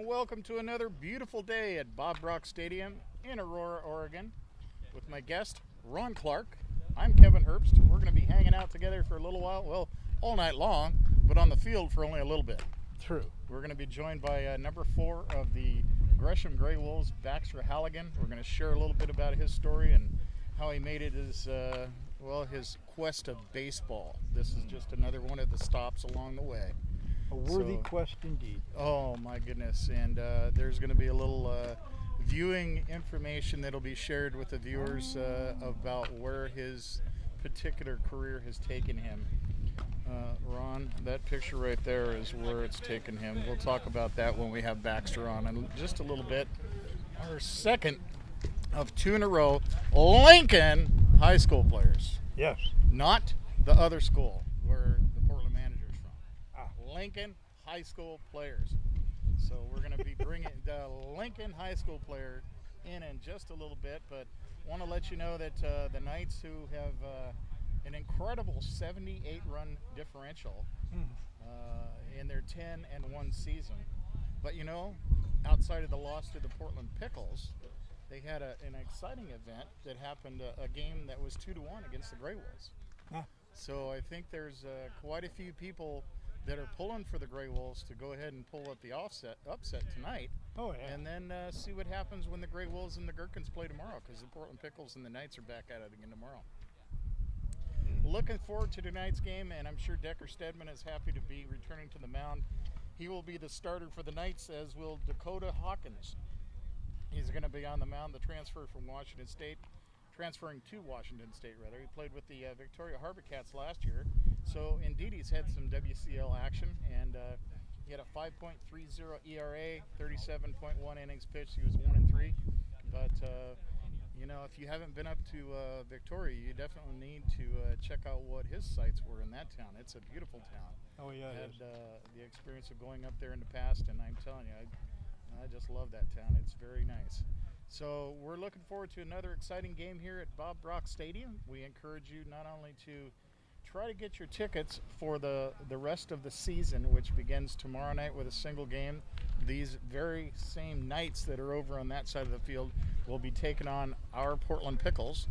and welcome to another beautiful day at Bob Brock Stadium in Aurora, Oregon, with my guest, Ron Clark. I'm Kevin Herbst. We're going to be hanging out together for a little while, well, all night long, but on the field for only a little bit. True. We're going to be joined by number 4 of the Gresham Grey Wolves, Baxter Halligan. We're going to share a little bit about his story and how he made it his quest of baseball. This is just another one of the stops along the way. A worthy quest indeed. Oh my goodness, and there's going to be a little viewing information that'll be shared with the viewers about where his particular career has taken him. Ron, that picture right there is where it's taken him. We'll talk about that when we have Baxter on in just a little bit. Our second of 2 in a row, Lincoln high school players. Yes. Not the other school where the Portland manager is from. Lincoln high school players. So we're going to be bringing the Lincoln high school player in just a little bit, but want to let you know that the Knights, who have an incredible 78-run differential in their 10-1 season, but you know, outside of the loss to the Portland Pickles, they had an exciting event that happened, a game that was 2-1 against the Grey Wolves. So I think there's quite a few people that are pulling for the Grey Wolves to go ahead and pull up the upset tonight. Oh, yeah. And then see what happens when the Grey Wolves and the Gherkins play tomorrow, because the Portland Pickles and the Knights are back at it again tomorrow. Looking forward to tonight's game, and I'm sure Decker Stedman is happy to be returning to the mound. He will be the starter for the Knights, as will Dakota Hawkins. He's going to be on the mound, the transfer from Washington State, transferring to Washington State, rather. He played with the Victoria Harbor Cats last year. So, indeed, he's had some WCL action, and he had a 5.30 ERA, 37.1 innings pitched. He was 1-3. But, you know, if you haven't been up to Victoria, you definitely need to check out what his sights were in that town. It's a beautiful town. Oh, yeah, I it had is. the experience of going up there in the past, and I'm telling you, I just love that town. It's very nice. So we're looking forward to another exciting game here at Bob Brock Stadium. We encourage you not only to try to get your tickets for the rest of the season, which begins tomorrow night with a single game. These very same Knights that are over on that side of the field will be taking on our Portland Pickles.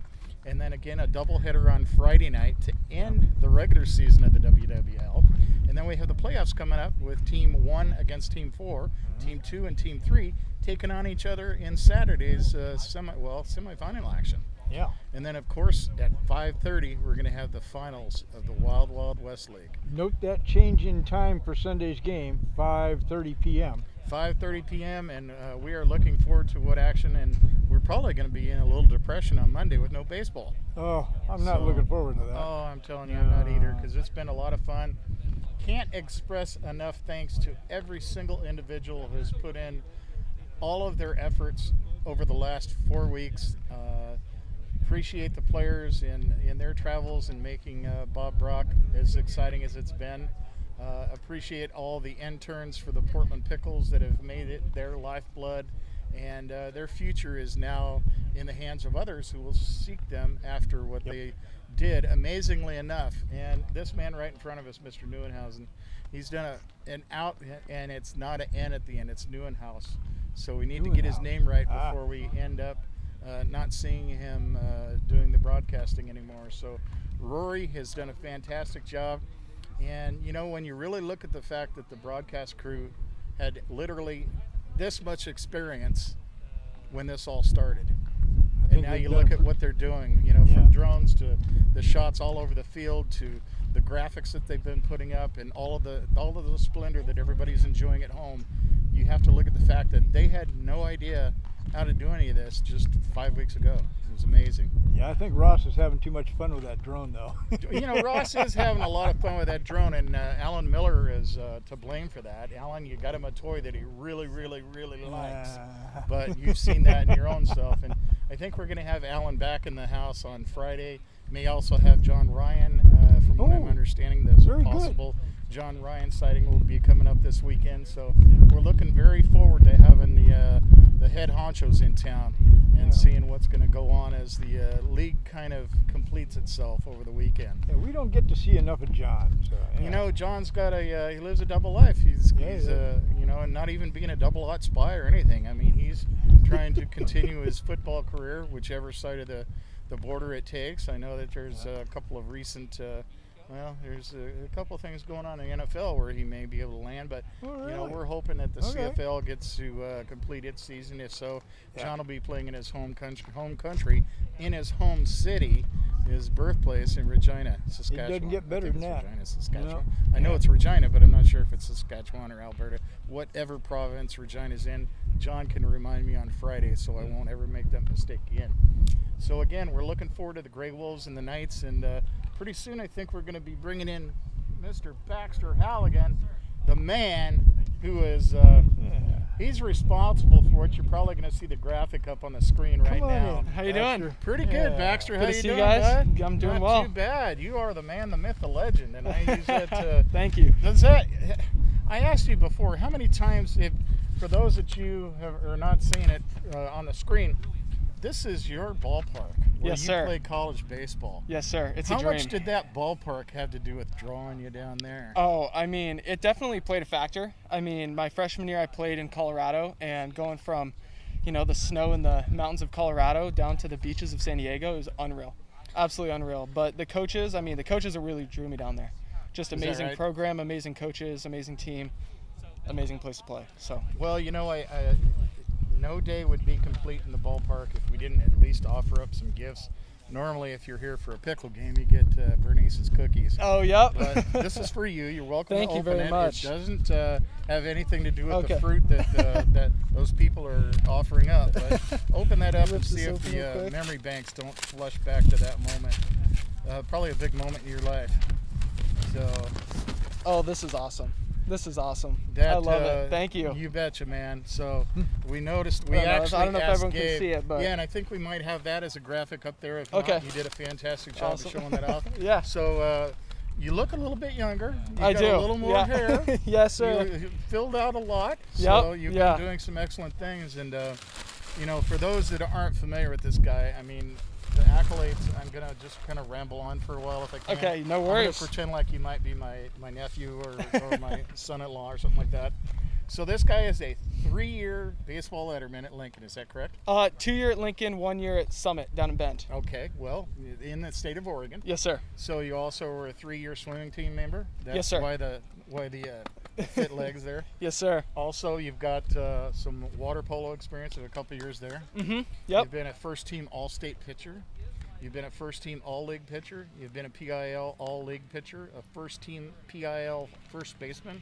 And then again, a doubleheader on Friday night to end the regular season of the WWL. And then we have the playoffs coming up with Team 1 against Team 4, Team 2 and Team 3 taking on each other in Saturday's semifinal action. Yeah. And then, of course, at 5:30, we're going to have the finals of the Wild Wild West League. Note that change in time for Sunday's game, 5:30 p.m. 5:30 p.m. and we are looking forward to what action, and we're probably going to be in a little depression on Monday with no baseball. Oh, I'm not looking forward to that. Oh, I'm telling you, I'm not either, because it's been a lot of fun. Can't express enough thanks to every single individual who has put in all of their efforts over the last 4 weeks. Appreciate the players in their travels and making Bob Brock as exciting as it's been. Appreciate all the interns for the Portland Pickles that have made it their lifeblood, and their future is now in the hands of others who will seek them after what they did, amazingly enough. And this man right in front of us, Mr. Neuenhausen, he's done an out, and it's not an N at the end, it's Neuenhaus. So we need to get his name right before we end up not seeing him doing the broadcasting anymore. So Rory has done a fantastic job. And, you know, when you really look at the fact that the broadcast crew had literally this much experience when this all started. And now you look at what they're doing, you know, from drones to the shots all over the field to the graphics that they've been putting up and all of the splendor that everybody's enjoying at home. You have to look at the fact that they had no idea how to do any of this just 5 weeks ago. It was amazing. Yeah, I think Ross is having too much fun with that drone, though. You know, Ross is having a lot of fun with that drone, and Alan Miller is to blame for that. Alan, you got him a toy that he really, really, really likes. But you've seen that in your own self. And I think we're going to have Alan back in the house on Friday. May also have John Ryan, from what I'm understanding. There's a possible John Ryan sighting will be coming up this weekend. So we're looking very forward to having the head honchos in town and seeing what's going to go on as the league kind of completes itself over the weekend. Yeah, we don't get to see enough of John. So, You know, John's got he lives a double life. He's you know, not even being a double-aught spy or anything. I mean, he's trying to continue his football career, whichever side of the border it takes. I know that there's a couple of recent, there's a couple of things going on in the NFL where he may be able to land, but we're hoping that the CFL gets to complete its season. If so, John will be playing in his home country, in his home city, his birthplace in Regina, Saskatchewan. It doesn't get better than that. Regina, Saskatchewan. No. I know it's Regina, but I'm not sure if it's Saskatchewan or Alberta. Whatever province Regina's in, John can remind me on Friday, so I won't ever make that mistake again. So again, we're looking forward to the Grey Wolves and the Knights, and pretty soon I think we're going to be bringing in Mr. Baxter Halligan, the man who is he's responsible for it. You're probably going to see the graphic up on the screen right now. How you doing? Pretty good, Baxter. How you doing, guys? bud? I'm doing Not well. Not too bad. You are the man, the myth, the legend, and I use that to... Thank you. I asked you before, how many times, for those that you are not seeing it on the screen, this is your ballpark where Yes, you sir. play college baseball. Yes, sir. It's How a dream. much did that ballpark have to do with drawing you down there? Oh, I mean, it definitely played a factor. I mean, my freshman year I played in Colorado, and going from, the snow in the mountains of Colorado down to the beaches of San Diego is unreal. Absolutely unreal. But the coaches that really drew me down there. Just amazing right? program, amazing coaches, amazing team, amazing place to play. So. Well, I no day would be complete in the ballpark if we didn't at least offer up some gifts. Normally, if you're here for a pickle game, you get Bernice's cookies. Oh, yep. But this is for you. You're welcome Thank to you open very it. much. It doesn't have anything to do with Okay. the fruit that those people are offering up. But open that up and Lift see this if open real the quick. memory banks don't flush back to that moment. Probably a big moment in your life. So. Oh, this is awesome. This is awesome. That, I love it. Thank you. You betcha, man. So we noticed, I don't know if asked everyone Gabe, can see it, but yeah, and I think we might have that as a graphic up there. If Okay. not, you did a fantastic job Awesome. of showing that off. Yeah. So you look a little bit younger. You I got do. a little more Yeah. hair. Yes, sir. You filled out a lot. So Yep. you've Yeah. been doing some excellent things. And, for those that aren't familiar with this guy, I mean, the accolades, I'm going to just kind of ramble on for a while if I can. Okay, no I'm worries. going to pretend like you might be my nephew or my son-in-law or something like that. So this guy is a 3-year baseball letterman at Lincoln, is that correct? 2 year at Lincoln, 1 year at Summit down in Bend. Okay, well, in the state of Oregon. Yes, sir. So you also were a 3-year swimming team member? That's Yes, sir. Why the fit legs there. Yes, sir. Also, you've got some water polo experience of a couple years there. Mm-hmm. Yep. You've been a first-team All-State pitcher. You've been a first-team All-League pitcher. You've been a PIL All-League pitcher, a first-team PIL first baseman,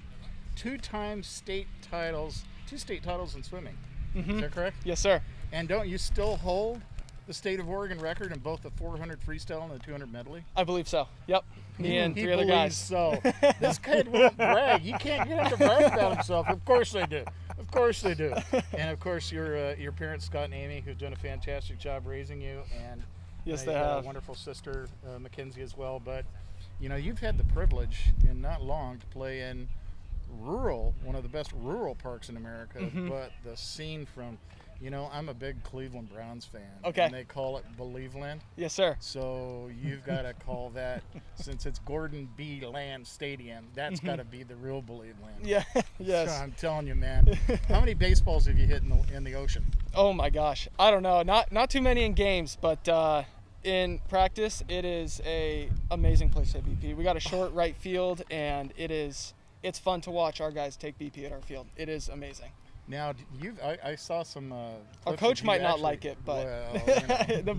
2-time state titles, 2 state titles in swimming. Mm-hmm. Is that correct? Yes, sir. And don't you still hold the state of Oregon record in both the 400 freestyle and the 200 medley? I believe so. Yep. Me and He 3 other believes guys. so. This kid won't brag. You can't get him to brag about himself. Of course they do. Of course they do. And of course your parents, Scott and Amy, who've done a fantastic job raising you, and Yes, you've they got have. a wonderful sister, Mackenzie, as well. But you've had the privilege in not long to play in one of the best rural parks in America. Mm-hmm. But the scene from, I'm a big Cleveland Browns fan. Okay. And they call it Believeland. Yes, sir. So you've got to call that, since it's Gordon B. Land Stadium, that's got to be the real Believeland. Yeah. Yes. So I'm telling you, man. How many baseballs have you hit in the ocean? Oh my gosh. I don't know. Not too many in games, but in practice, it is a amazing place to hit BP. We got a short right field, and it's fun to watch our guys take BP at our field. It is amazing. Now, I saw some. Our clips coach of you might not actually- like it, but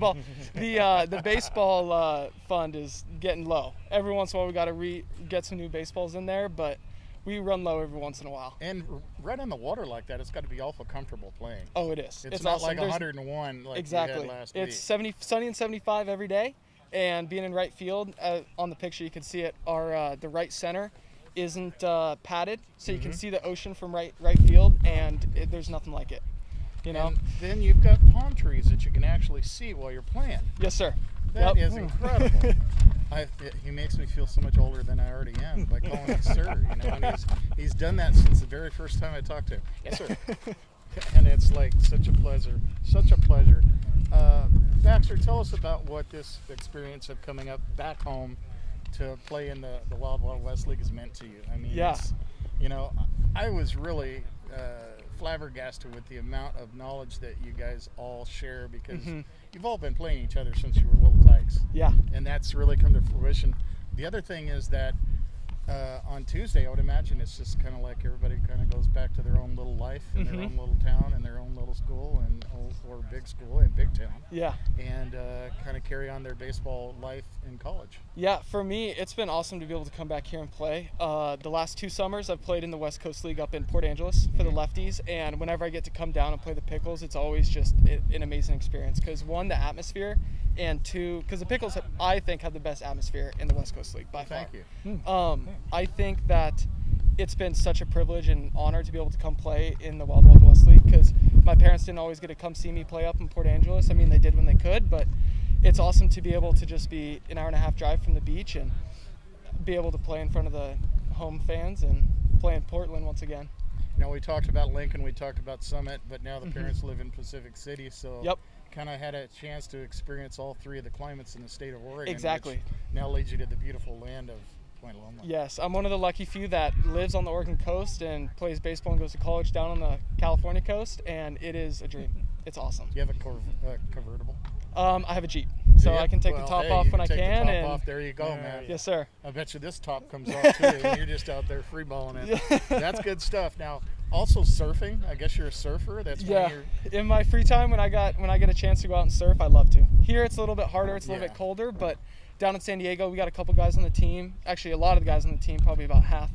well, the baseball fund is getting low. Every once in a while, we got to get some new baseballs in there, but we run low every once in a while. And right on the water like that, it's got to be awful comfortable playing. Oh, it is. It's not awesome. like There's- 101 like exactly. we had last It's week. sunny and 75 every day, and being in right field, on the picture you can see it. The right center isn't padded, so you can see the ocean from right field, and there's nothing like it. And then you've got palm trees that you can actually see while you're playing. Yes, sir. That Yep. is incredible. He makes me feel so much older than I already am by calling him sir. And he's done that since the very first time I talked to him. Yes, sir. And it's like such a pleasure, such a pleasure. Baxter, tell us about what this experience of coming up back home to play in the Wild Wild West League has meant to you. I mean, Yeah. I was really flabbergasted with the amount of knowledge that you guys all share, because you've all been playing each other since you were little tykes. Yeah. And that's really come to fruition. The other thing is that on Tuesday, I would imagine it's just kind of like everybody kind of goes back to their own little life in their own little town and their own little school or big school and big town. Yeah. And kind of carry on their baseball life in college. Yeah, for me, it's been awesome to be able to come back here and play. The last 2 summers, I've played in the West Coast League up in Port Angeles for the lefties, and whenever I get to come down and play the Pickles, it's always just an amazing experience, because 1, the atmosphere, and 2, because the Pickles, I think, have the best atmosphere in the West Coast League by far. Thank you. I think that it's been such a privilege and honor to be able to come play in the Wild Wild West League, because my parents didn't always get to come see me play up in Port Angeles. I mean, they did when they could, but it's awesome to be able to just be an hour-and-a-half drive from the beach and be able to play in front of the home fans and play in Portland once again. You know, we talked about Lincoln, we talked about Summit, but now the parents live in Pacific City, so kind of had a chance to experience all 3 of the climates in the state of Oregon. Exactly. Which now leads you to the beautiful land of Point Loma. Yes, I'm one of the lucky few that lives on the Oregon coast and plays baseball and goes to college down on the California coast, and it is a dream. It's awesome. Do you have a convertible? I have a Jeep, so I can take the top off when I can. The top off. There you go, man. Yes, sir. I bet you this top comes off too, and you're just out there freeballing it. That's good stuff. Now, also surfing. I guess you're a surfer. That's in my free time when I get a chance to go out and surf, I love to. Here it's a little bit harder. It's a little bit colder, but down in San Diego, we got a couple guys on the team. Actually, a lot of the guys on the team, probably about half.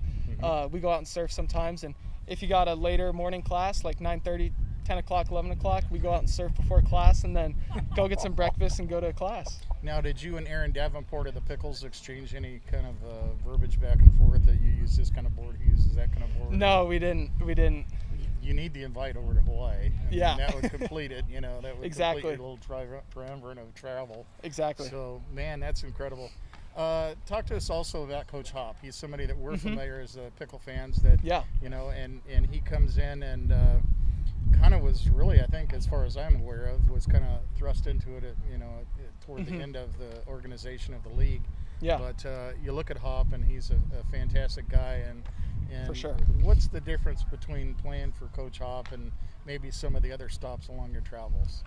We go out and surf sometimes, and if you got a later morning class, like 9:30, 10 o'clock, 11 o'clock, we go out and surf before class and then go get some breakfast and go to class. Now, did you and Aaron Davenport of the Pickles exchange any kind of verbiage back and forth that you use this kind of board, he uses that kind of board? No, we didn't. You need the invite over to Hawaii. That would complete it, that would complete your little triumvirate of travel. Exactly. So, man, that's incredible. Talk to us also about Coach Hop. He's somebody that we're familiar as Pickle fans that, and he comes in and kind of was really, I think, as far as I'm aware of, was kind of thrust into it, toward the end of the organization of the league. Yeah. But you look at Hop, and he's a fantastic guy. And for sure. What's the difference between playing for Coach Hop and maybe some of the other stops along your travels?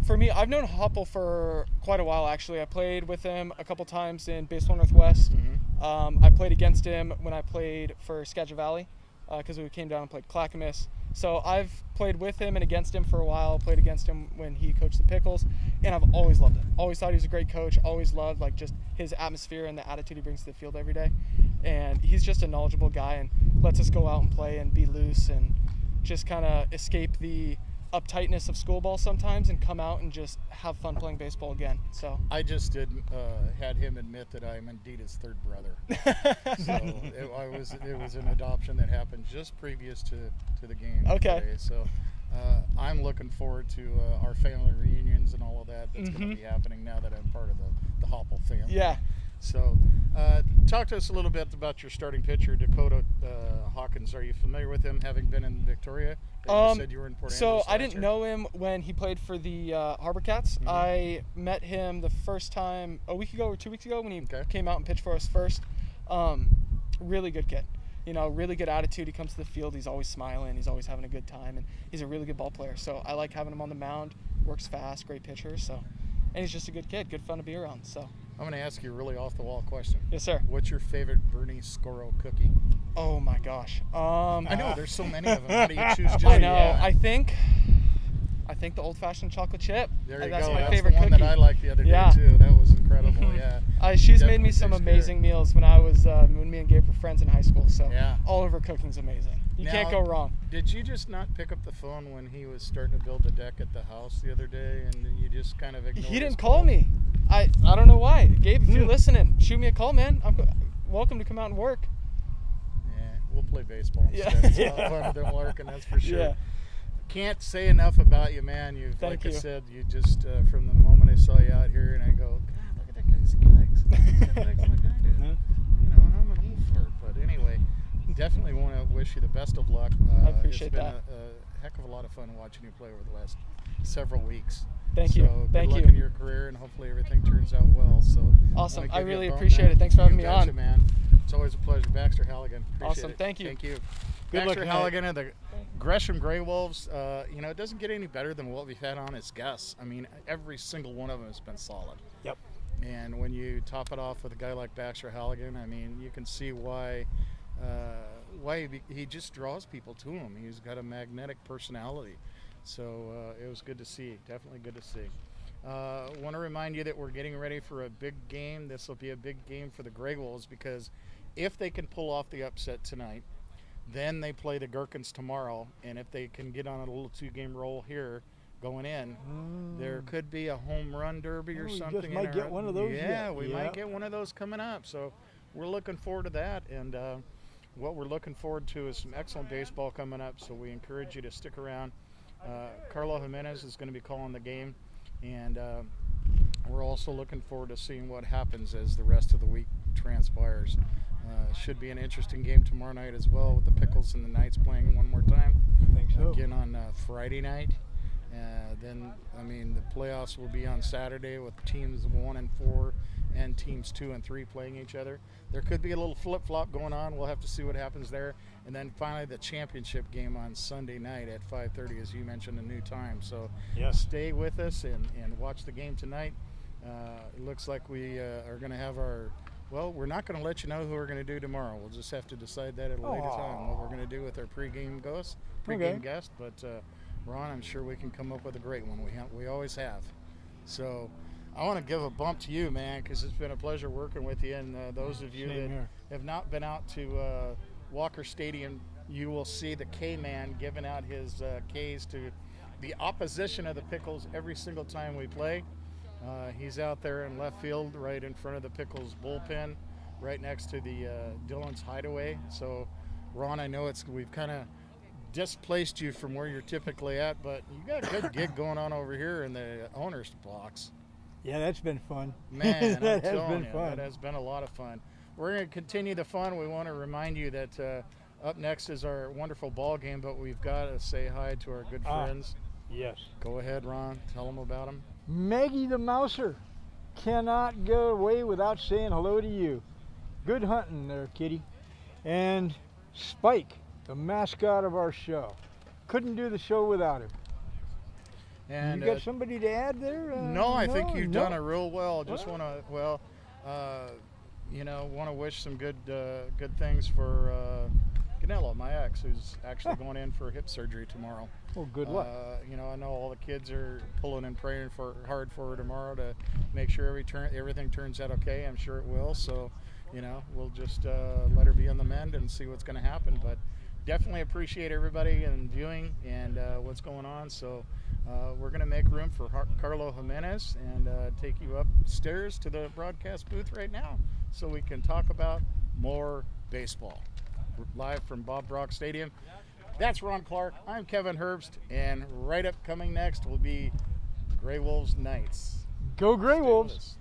For me, I've known Hoppel for quite a while, actually. I played with him a couple times in Baseball Northwest. I played against him when I played for Skagit Valley, because we came down and played Clackamas. So I've played with him and against him for a while, played against him when he coached the Pickles, and I've always loved him. Always thought he was a great coach, always loved just his atmosphere and the attitude he brings to the field every day. And he's just a knowledgeable guy and lets us go out and play and be loose and just kind of escape the uptightness of school ball sometimes and come out and just have fun playing baseball again. So I just had him admit that I'm indeed his third brother. So it was an adoption that happened just previous to the game. Okay. Today. So I'm looking forward to our family reunions and all of that. That's going to be happening now that I'm part of the Hopple family. Yeah. So talk to us a little bit about your starting pitcher, Dakota Hawkins. Are you familiar with him, having been in Victoria? You said you were in Port Angeles I didn't know him when he played for the Harbor Cats. I met him the first time a week ago or 2 weeks ago when he came out and pitched for us first. Really good kid. Really good attitude. He comes to the field. He's always smiling. He's always having a good time, and he's a really good ball player. So I like having him on the mound. Works fast. Great pitcher. So, and he's just a good kid. Good fun to be around. So. I'm going to ask you a really off-the-wall question. Yes, sir. What's your favorite Bernie Scoro cookie? Oh my gosh. I know there's so many of them. How do you choose just? I know. Yeah. I think the old-fashioned chocolate chip. There you That's go. my That's favorite the one cookie. that I liked the other day too. That was incredible. Yeah. She's made me some amazing meals when me and Gabe were friends in high school. So all of her cooking's amazing. You can't go wrong. Did you just not pick up the phone when he was starting to build the deck at the house the other day, and you just kind of ignored? He didn't call me. I don't know why. Gabe, if you're listening, shoot me a call, man. I'm welcome to come out and work. Yeah, we'll play baseball instead. It's a lot funner than working, that's for sure. Yeah. Can't say enough about you, man. I said, you just from the moment I saw you out here, and I go, God, look at that guy's legs. He's got legs like I do. I'm an old flirt, but anyway, definitely want to wish you the best of luck. I appreciate that. It's been a heck of a lot of fun watching you play over the last several weeks. Thank you. Good luck in your career, and hopefully everything turns out well. So awesome. I really appreciate it. Thanks for having me on. Man. It's always a pleasure. Baxter Halligan. Appreciate Awesome. it. Thank you. Thank you. Good luck Baxter tonight. Halligan and the Gresham Grey Wolves. It doesn't get any better than what we've had on as guests. I mean, every single one of them has been solid. Yep. And when you top it off with a guy like Baxter Halligan, I mean, you can see why he just draws people to him. He's got a magnetic personality. So it was good to see. Definitely good to see. Want to remind you that we're getting ready for a big game. This will be a big game for the Grey Wolves because if they can pull off the upset tonight, then they play the Gherkins tomorrow. And if they can get on a little 2-game roll here going in, there could be a home run derby or we something. just might get one of those Yeah, yet. we Yeah. might get one of those coming up. So we're looking forward to that. And what we're looking forward to is some excellent baseball coming up. So we encourage you to stick around. Carlo Jimenez is going to be calling the game. And we're also looking forward to seeing what happens as the rest of the week transpires. Should be an interesting game tomorrow night as well with the Pickles and the Knights playing one more time. I think so. Again on Friday night. Then, the playoffs will be on Saturday with teams 1 and 4 and teams 2 and 3 playing each other. There could be a little flip-flop going on. We'll have to see what happens there. And then finally the championship game on Sunday night at 5:30, as you mentioned, a new time. So Yes. stay with us and watch the game tonight. It looks like we are going to have we're not going to let you know who we're going to do tomorrow. We'll just have to decide that at a later time, what we're going to do with our pregame guest. But Ron, I'm sure we can come up with a great one. We always have. So I want to give a bump to you, man, because it's been a pleasure working with you. And those of you Same that here. have not been out to Walker Stadium, you will see the K-Man giving out his Ks to the opposition of the Pickles every single time we play. He's out there in left field right in front of the Pickles bullpen, right next to the Dillon's hideaway. So, Ron, I know we've kind of displaced you from where you're typically at, but you got a good gig going on over here in the owner's box. Yeah, that's been fun. Man, that I'm has telling been you, fun. that has been a lot of fun. We're going to continue the fun. We want to remind you that up next is our wonderful ball game, but we've got to say hi to our good friends. Yes. Go ahead, Ron. Tell them about them. Maggie the Mouser cannot go away without saying hello to you. Good hunting there, kitty. And Spike, the mascot of our show. Couldn't do the show without him. And you got somebody to add there? no, I think you've done it no. real well. Just want to, want to wish some good things for Ganello, my ex, who's actually going in for hip surgery tomorrow. Oh, good luck. I know all the kids are pulling and praying hard for her tomorrow to make sure everything turns out okay. I'm sure it will. So, we'll just let her be on the mend and see what's going to happen. But definitely appreciate everybody and viewing and what's going on. So we're going to make room for Carlo Jimenez and take you upstairs to the broadcast booth right now so we can talk about more baseball. Live from Bob Brock Stadium. That's Ron Clark. I'm Kevin Herbst, and right up coming next will be Grey Wolves Knights. Go Grey Stay with Wolves. us.